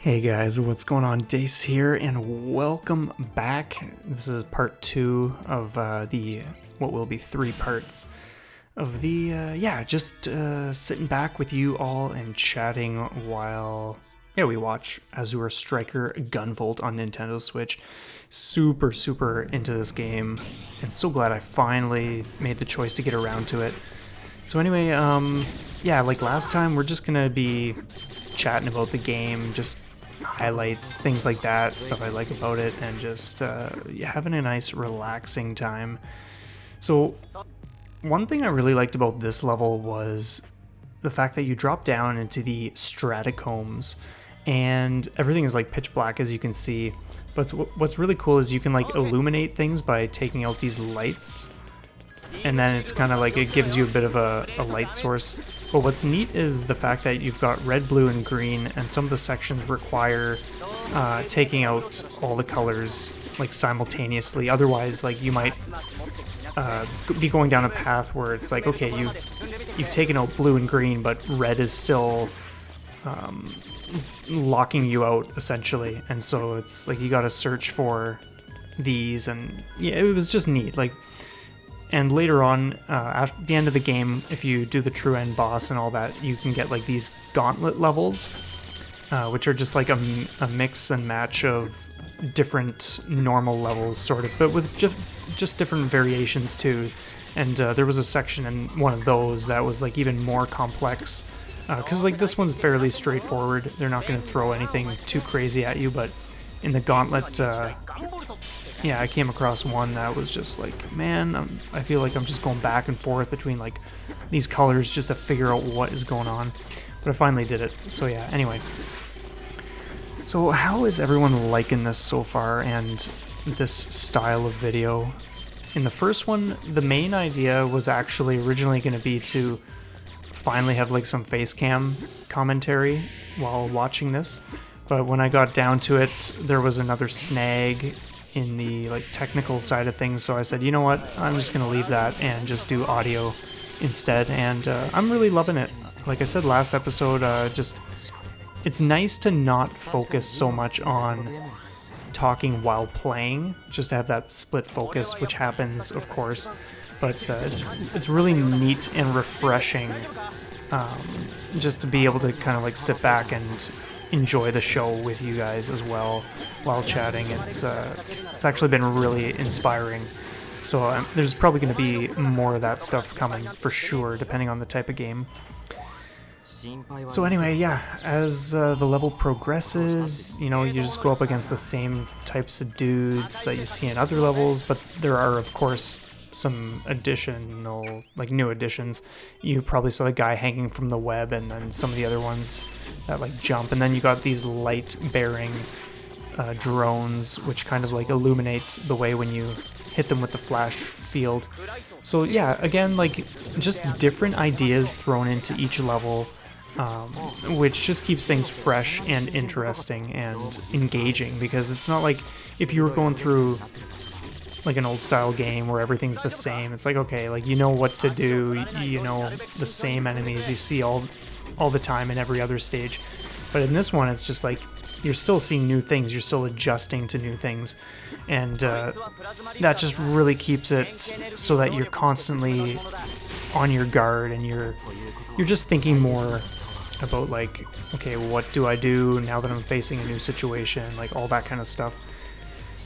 Hey guys, what's going on? Dace here, and welcome back. This is part 2 of what will be 3 parts of just sitting back with you all and chatting while we watch Azure Striker Gunvolt on Nintendo Switch. Super into this game, and so glad I finally made the choice to get around to it. So anyway, like last time, we're just gonna be chatting about the game, just highlights, things like that, stuff I like about it, and just having a nice relaxing time. So one thing I really liked about this level was the fact that you drop down into the stratacombs and everything is like pitch black, as you can see, but what's really cool is you can like illuminate things by taking out these lights, and then it's kind of like it gives you a bit of a light source. But what's neat is the fact that you've got red, blue, and green, and some of the sections require taking out all the colors like simultaneously. Otherwise, like you might be going down a path where it's like, okay, you've taken out blue and green, but red is still locking you out essentially, and so it's like you got to search for these, and yeah, it was just neat. Like. And later on, at the end of the game, if you do the true end boss and all that, you can get like these gauntlet levels, which are just like a mix and match of different normal levels, sort of, but with just different variations too. And there was a section in one of those that was like even more complex, because like this one's fairly straightforward. They're not going to throw anything too crazy at you, but in the gauntlet, I came across one that was just like, man, I feel like I'm just going back and forth between like these colors just to figure out what is going on. But I finally did it. So yeah, anyway. So how is everyone liking this so far and this style of video? In the first one, the main idea was actually originally going to be to finally have like some face cam commentary while watching this. But when I got down to it, there was another snag in the like technical side of things, so I said, you know what, I'm just gonna leave that and just do audio instead, and I'm really loving it. Like I said last episode, it's nice to not focus so much on talking while playing, just to have that split focus, which happens of course, but it's really neat and refreshing, just to be able to kind of like sit back and enjoy the show with you guys as well while chatting. It's actually been really inspiring. So there's probably going to be more of that stuff coming for sure, depending on the type of game. So anyway, yeah, as the level progresses, you just go up against the same types of dudes that you see in other levels, but there are of course some additional, like new additions. You probably saw the guy hanging from the web, and then some of the other ones that like jump, and then you got these light bearing drones which kind of like illuminate the way when you hit them with the flash field. So yeah, again, like just different ideas thrown into each level, which just keeps things fresh and interesting and engaging, because it's not like if you were going through like an old style game where everything's the same. It's like, okay, like you know what to do, you know the same enemies you see all the time in every other stage. But in this one, it's just like you're still seeing new things, you're still adjusting to new things, and that just really keeps it so that you're constantly on your guard, and you're just thinking more about like, okay, what do I do now that I'm facing a new situation, like all that kind of stuff.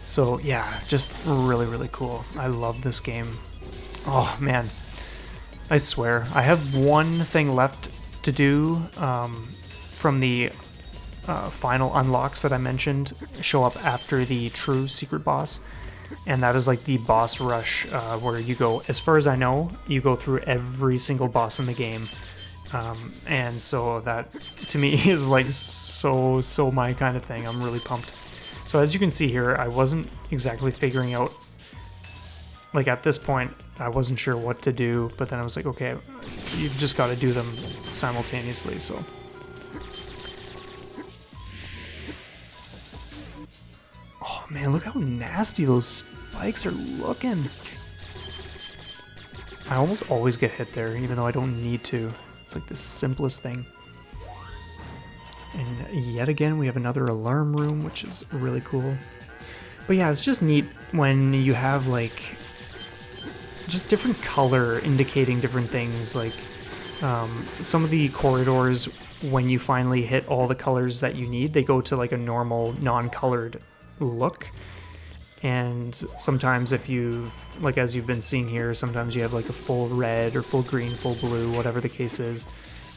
So yeah, just really cool. I love this game. Oh man, I swear, I have one thing left to do from the final unlocks that I mentioned show up after the true secret boss, and that is like the boss rush, where you go, as far as I know, you go through every single boss in the game, and so that to me is like so my kind of thing. I'm really pumped. So as you can see here, I wasn't exactly figuring out, like at this point, I wasn't sure what to do, but then I was like, okay, you've just got to do them simultaneously, so. Oh man, look how nasty those spikes are looking. I almost always get hit there, even though I don't need to. It's like the simplest thing. And yet again, we have another alarm room, which is really cool. But yeah, it's just neat when you have like just different color indicating different things. Like some of the corridors, when you finally hit all the colors that you need, they go to like a normal non-colored look. And sometimes if you've, like as you've been seeing here, sometimes you have like a full red or full green, full blue, whatever the case is.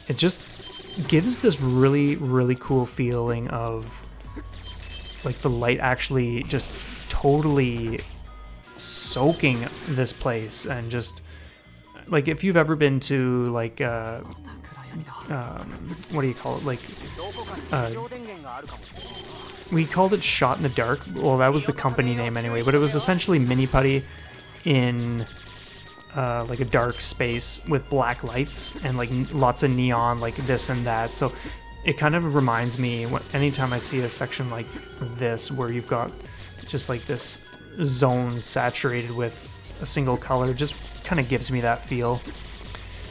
It just gives this really, really cool feeling of like the light actually just totally soaking this place. And just like if you've ever been to like what do you call it, like we called it Shot in the Dark. Well, that was the company name anyway, but it was essentially Mini Putty in like a dark space with black lights and like lots of neon, like this and that. So it kind of reminds me, anytime I see a section like this where you've got just like this zone saturated with a single color, just kind of gives me that feel.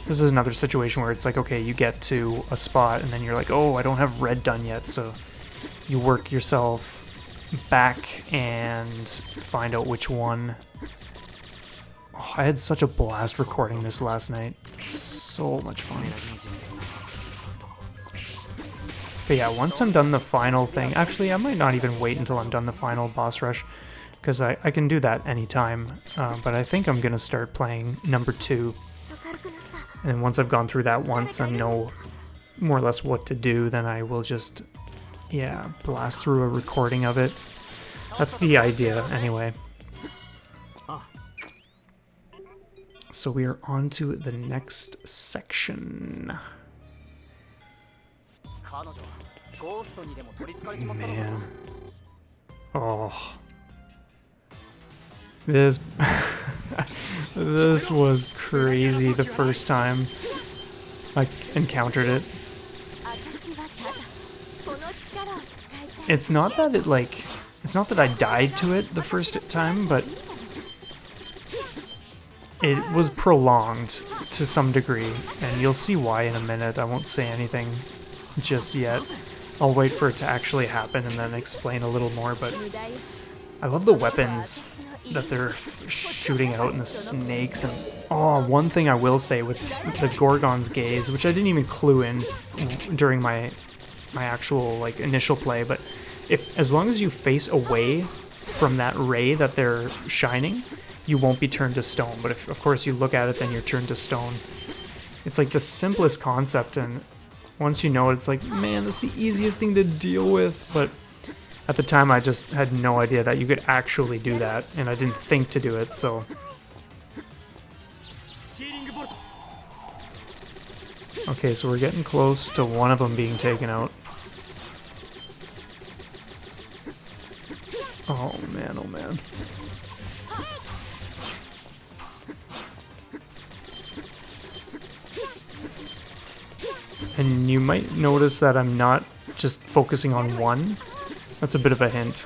This is another situation where it's like, okay, you get to a spot and then you're like, oh, I don't have red done yet, so you work yourself back and find out which one. Oh, I had such a blast recording this last night. So much fun. But yeah, once I'm done the final thing, actually I might not even wait until I'm done the final boss rush, because I can do that anytime, but I think I'm going to start playing number 2. And once I've gone through that once and know more or less what to do, then I will just, yeah, blast through a recording of it. That's the idea, anyway. So we are on to the next section. Man. Oh. This... this was crazy the first time I encountered it. It's not that it like... It's not that I died to it the first time, but it was prolonged to some degree, and you'll see why in a minute. I won't say anything just yet. I'll wait for it to actually happen and then explain a little more, but I love the weapons that they're shooting out and the snakes. And oh, one thing I will say with the Gorgon's gaze, which I didn't even clue in during my actual like initial play, but as long as you face away from that ray that they're shining, you won't be turned to stone. But if of course you look at it, then you're turned to stone. It's like the simplest concept, and once you know it, it's like, man, that's the easiest thing to deal with. But at the time I just had no idea that you could actually do that, and I didn't think to do it, so. Okay, so we're getting close to one of them being taken out. Oh man, oh man. And you might notice that I'm not just focusing on one. That's a bit of a hint.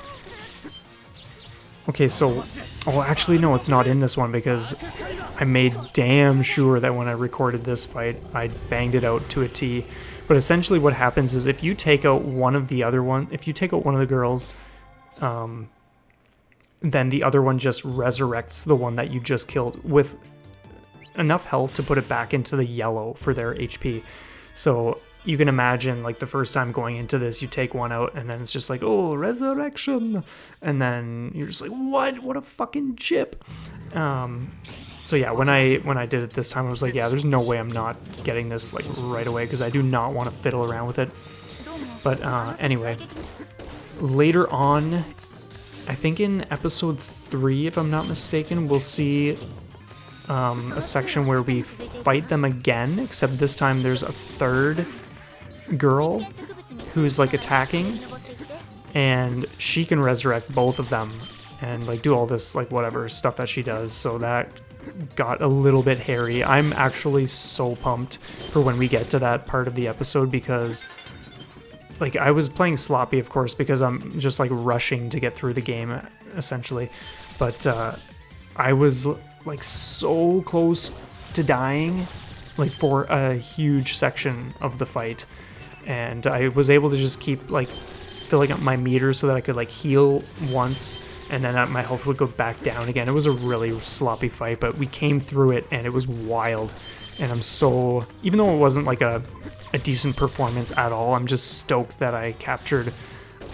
Okay, so... Oh, actually, no, it's not in this one, because I made damn sure that when I recorded this fight, I banged it out to a T. But essentially what happens is if you take out one of the other one, if you take out one of the girls, then the other one just resurrects the one that you just killed with enough health to put it back into the yellow for their HP. So you can imagine, like, the first time going into this, you take one out, and then it's just like, oh, resurrection! And then you're just like, what? What a fucking chip! So yeah, when I did it this time, I was like, yeah, there's no way I'm not getting this, like, right away, because I do not want to fiddle around with it. But anyway, later on, I think in episode 3, if I'm not mistaken, we'll see a section where we fight them again, except this time there's a third girl who's like attacking, and she can resurrect both of them and like do all this like whatever stuff that she does. So that got a little bit hairy. I'm actually so pumped for when we get to that part of the episode, because like I was playing sloppy, of course, because I'm just like rushing to get through the game essentially, but I was like so close to dying, like for a huge section of the fight. and I was able to just keep like filling up my meter so that I could like heal once, and then my health would go back down again. It was a really sloppy fight, but we came through it, and it was wild. And I'm so, even though it wasn't like a decent performance at all, I'm just stoked that I captured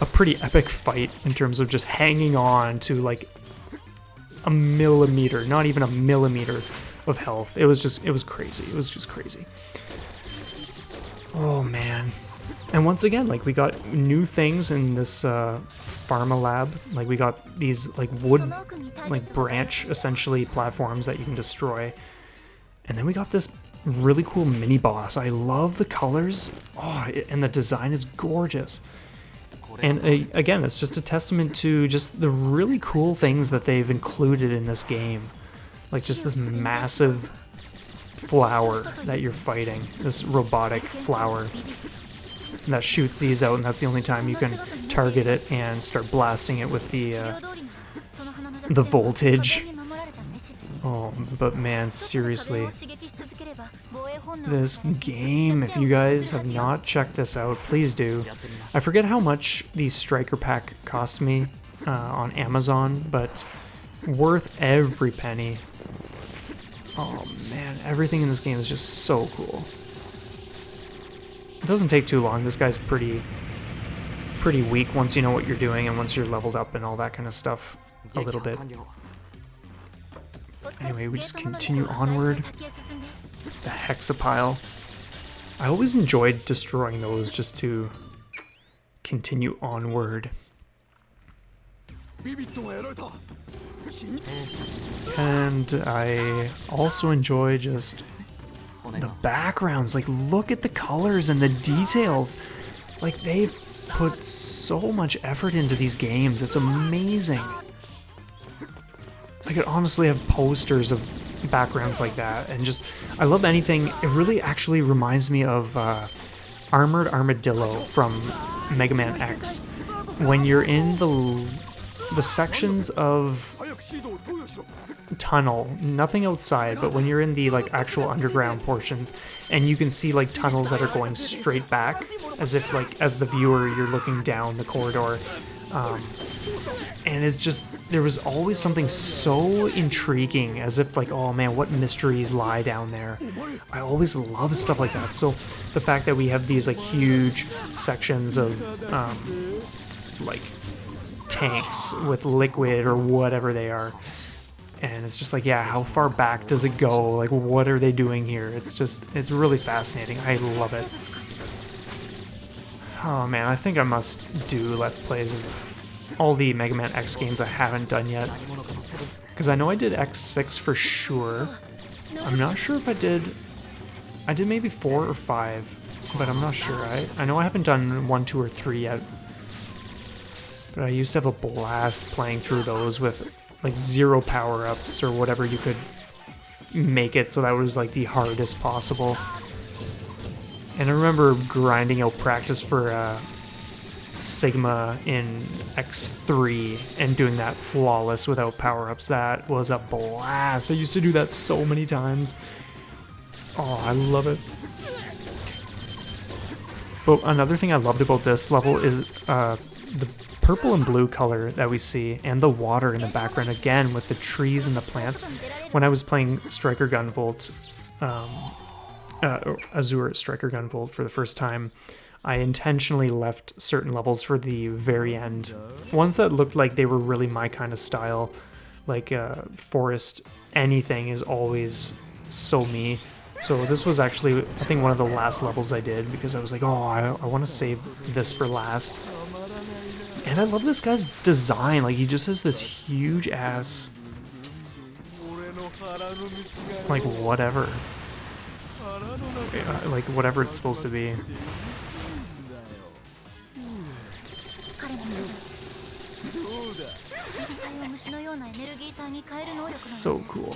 a pretty epic fight in terms of just hanging on to like a millimeter, not even a millimeter of health. It was crazy. It was just crazy. Oh man. And once again, like, we got new things in this pharma lab. Like, we got these like wood, like branch essentially platforms that you can destroy. And then we got this really cool mini boss. I love the colors. Oh, and the design is gorgeous. And again, it's just a testament to just the really cool things that they've included in this game. Like just this massive flower that you're fighting, this robotic flower that shoots these out, and that's the only time you can target it and start blasting it with the voltage. Oh, but man, seriously, this game, if you guys have not checked this out, please do. I forget how much the Striker Pack cost me on Amazon, but worth every penny. Oh man, everything in this game is just so cool. It doesn't take too long. This guy's pretty weak once you know what you're doing and once you're leveled up and all that kind of stuff a little bit. Anyway, we just continue onward. The hexapile. I always enjoyed destroying those just to continue onward. And I also enjoy just the backgrounds. Like, look at the colors and the details. Like, they've put so much effort into these games. It's amazing. I could honestly have posters of backgrounds like that, and just, I love anything. It really actually reminds me of Armored Armadillo from Mega Man X. When you're in the sections of tunnel, nothing outside, but when you're in the like actual underground portions, and you can see like tunnels that are going straight back, as if like as the viewer you're looking down the corridor, and it's just, there was always something so intriguing, as if like, oh man, what mysteries lie down there. I always love stuff like that. So the fact that we have these like huge sections of like tanks with liquid or whatever they are, and it's just like, yeah, how far back does it go? Like, what are they doing here? It's just, it's really fascinating. I love it. Oh man, I think I must do Let's Plays of all the Mega Man X games I haven't done yet. Because I know I did X6 for sure. I'm not sure if I did maybe 4 or 5, but I'm not sure. I know I haven't done 1, 2, or 3 yet. But I used to have a blast playing through those with like 0 power-ups or whatever you could make it, so that was like the hardest possible. And I remember grinding out practice for Sigma in X3 and doing that flawless without power-ups. That was a blast. I used to do that so many times. Oh, I love it. But another thing I loved about this level is the purple and blue color that we see, and the water in the background, again with the trees and the plants. When I was playing Striker Gunvolt, Azure Striker Gunvolt for the first time, I intentionally left certain levels for the very end. Ones that looked like they were really my kind of style, like forest, anything is always so me. So this was actually, I think, one of the last levels I did, because I was like, oh, I want to save this for last. And I love this guy's design. Like, he just has this huge ass, like, whatever. Like, whatever it's supposed to be. So cool.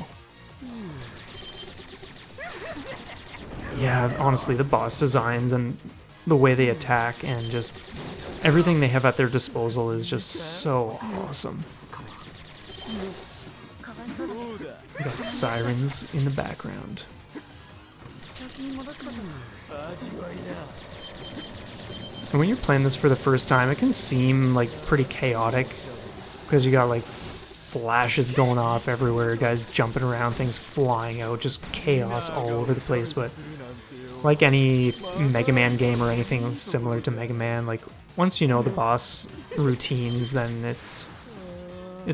Yeah, honestly, the boss designs and the way they attack and just everything they have at their disposal is just so awesome. We got sirens in the background. And when you're playing this for the first time, it can seem like pretty chaotic because you got like flashes going off everywhere, guys jumping around, things flying out, just chaos all over the place. But like any Mega Man game or anything similar to Mega Man, like once you know the boss routines, then it's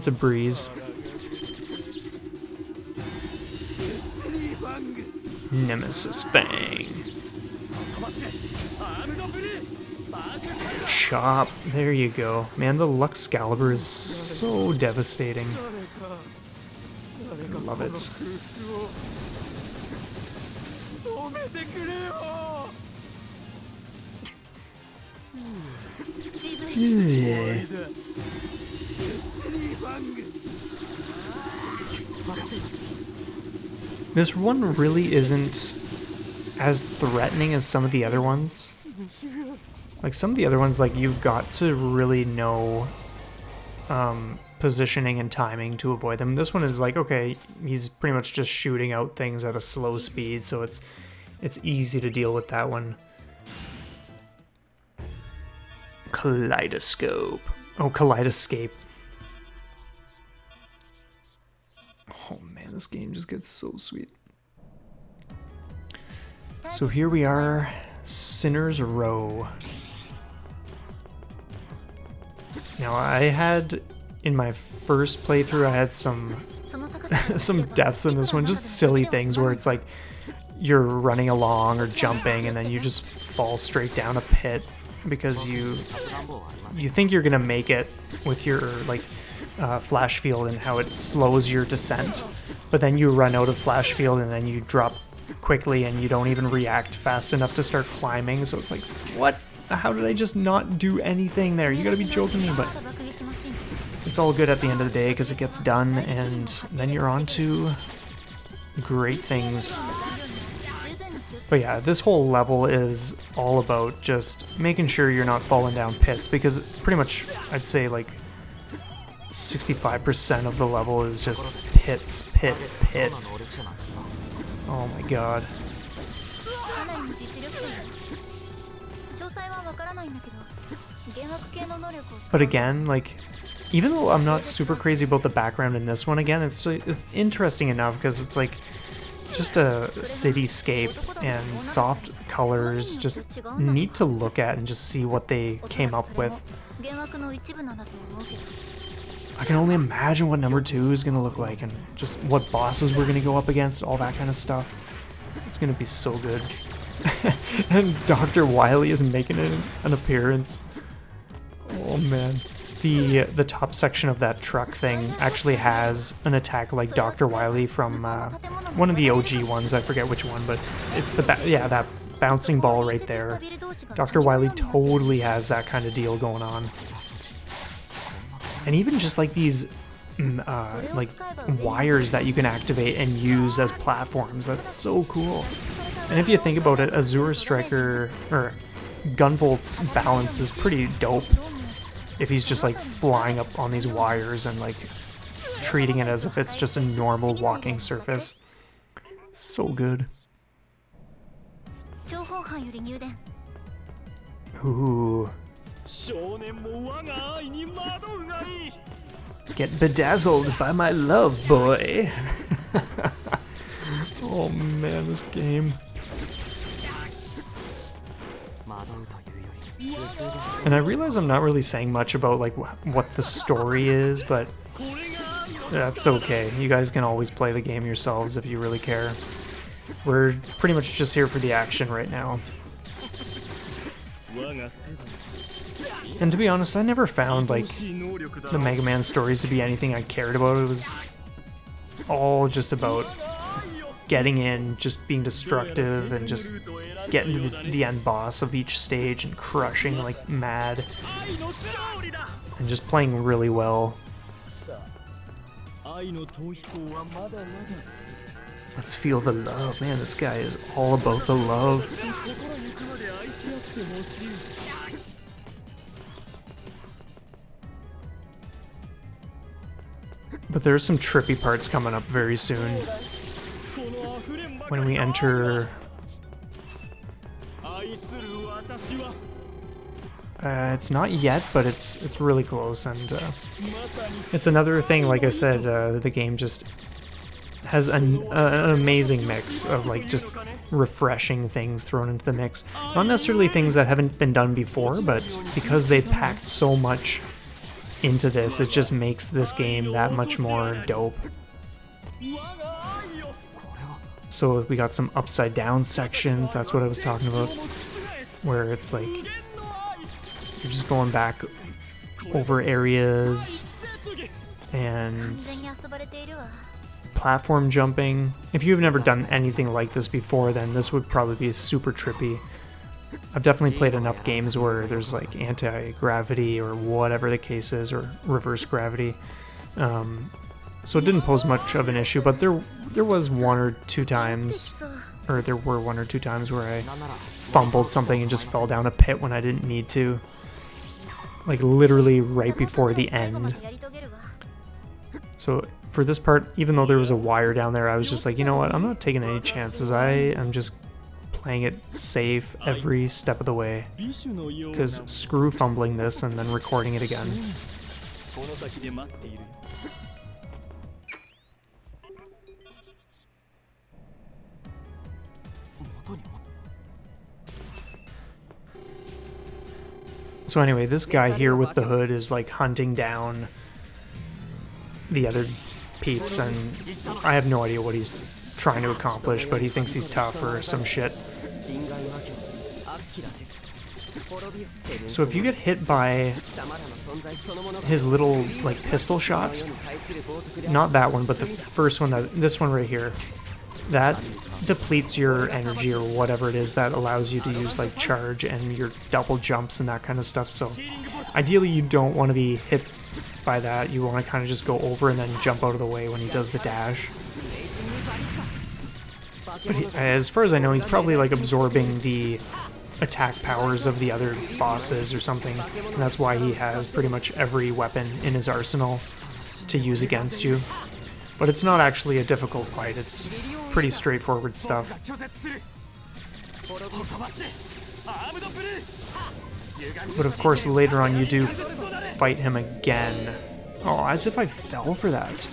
a breeze. Nemesis Fang. Chop. There you go. Man, the Luxcalibur is so devastating. I love it. Yeah. This one really isn't as threatening as some of the other ones. Like some of the other ones, like you've got to really know positioning and timing to avoid them. This one is like, okay, he's pretty much just shooting out things at a slow speed, so it's easy to deal with that one. Kaleidoscope. Oh, Kaleidoscape. Oh man, this game just gets so sweet. So here we are, Sinner's Row. Now I had, in my first playthrough, I had some deaths in this one, just silly things where it's like you're running along or jumping and then you just fall straight down a pit because you think you're gonna make it with your like flash field and how it slows your descent, but then you run out of flash field and then you drop quickly and you don't even react fast enough to start climbing, so it's like, what? How did I just not do anything there? You gotta be joking me, but it's all good at the end of the day because it gets done and then you're on to great things. But yeah, this whole level is all about just making sure you're not falling down pits, because pretty much I'd say like 65% of the level is just pits, pits, pits. Oh my god. But again, like, even though I'm not super crazy about the background in this one, again, it's interesting enough because it's like just a cityscape and soft colors, just neat to look at and just see what they came up with. I can only imagine what number 2 is going to look like and just what bosses we're going to go up against, all that kind of stuff. It's going to be so good. And Dr. Wily is making an appearance. Oh man. The top section of that truck thing actually has an attack like Dr. Wily from one of the OG ones. I forget which one, but it's that bouncing ball right there. Dr. Wily totally has that kind of deal going on. And even just like these like wires that you can activate and use as platforms, that's so cool. And if you think about it, Azure Striker or Gunvolt's balance is pretty dope. If he's just like flying up on these wires and like treating it as if it's just a normal walking surface. So good. Ooh. Get bedazzled by my love, boy. Oh man, this game. And I realize I'm not really saying much about like what the story is, but that's okay. You guys can always play the game yourselves if you really care. We're pretty much just here for the action right now. And to be honest, I never found like the Mega Man stories to be anything I cared about. It was all just about getting in, just being destructive, and just getting to the end boss of each stage and crushing like mad. And just playing really well. Let's feel the love. Man, this guy is all about the love. But there's some trippy parts coming up very soon. When we enter It's not yet, but it's really close, and it's another thing. Like I said, the game just has an amazing mix of like just refreshing things thrown into the mix. Not necessarily things that haven't been done before, but because they packed so much into this, it just makes this game that much more dope. So we got some upside down sections, that's what I was talking about, where it's like you're just going back over areas and platform jumping. If you've never done anything like this before, then this would probably be super trippy. I've definitely played enough games where there's like anti-gravity or whatever the case is, or reverse gravity. So it didn't pose much of an issue, but there was one or two times where I fumbled something and just fell down a pit when I didn't need to. Like literally right before the end. So for this part, even though there was a wire down there, I was just like, you know what, I'm not taking any chances. I am just playing it safe every step of the way. Because screw fumbling this and then recording it again. So anyway, this guy here with the hood is like hunting down the other peeps, and I have no idea what he's trying to accomplish, but he thinks he's tough or some shit. So if you get hit by his little like pistol shot, not that one, but the first one, this one right here, that depletes your energy or whatever it is that allows you to use like charge and your double jumps and that kind of stuff. So ideally you don't want to be hit by that. You want to kind of just go over and then jump out of the way when he does the dash. But as far as I know, he's probably like absorbing the attack powers of the other bosses or something, and that's why he has pretty much every weapon in his arsenal to use against you. But it's not actually a difficult fight, it's pretty straightforward stuff. But of course later on you do fight him again. Oh, as if I fell for that.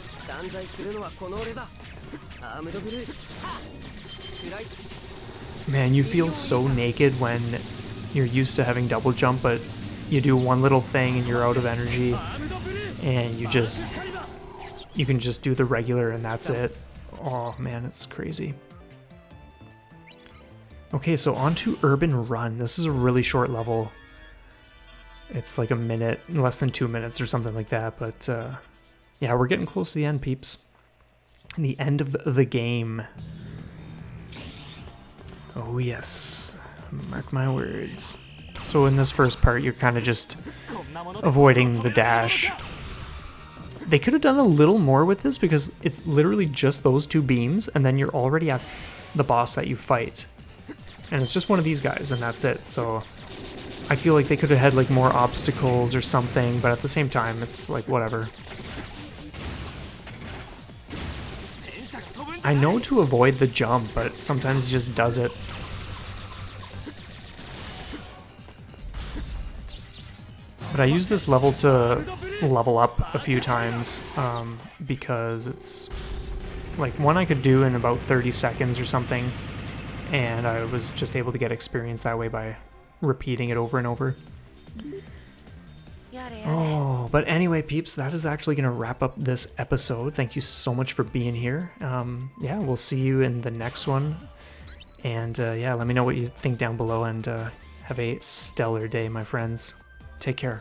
Man, you feel so naked when you're used to having double jump, but you do one little thing and you're out of energy, and you can just do the regular and that's it. Oh man, it's crazy. Okay, so on to Urban Run. This is a really short level. It's like a minute, less than 2 minutes or something like that, but yeah, we're getting close to the end, peeps. The end of the game. Oh yes, mark my words. So in this first part, you're kind of just avoiding the dash. They could have done a little more with this because it's literally just those two beams and then you're already at the boss that you fight. And it's just one of these guys and that's it. So I feel like they could have had like more obstacles or something, but at the same time, it's like whatever. I know to avoid the jump, but sometimes it just does it. But I use this level to level up a few times because it's like one I could do in about 30 seconds or something, and I was just able to get experience that way by repeating it over and over. Oh, but anyway, peeps, that is actually going to wrap up this episode. Thank you so much for being here. Yeah, we'll see you in the next one. And yeah, let me know what you think down below, and have a stellar day, my friends. Take care.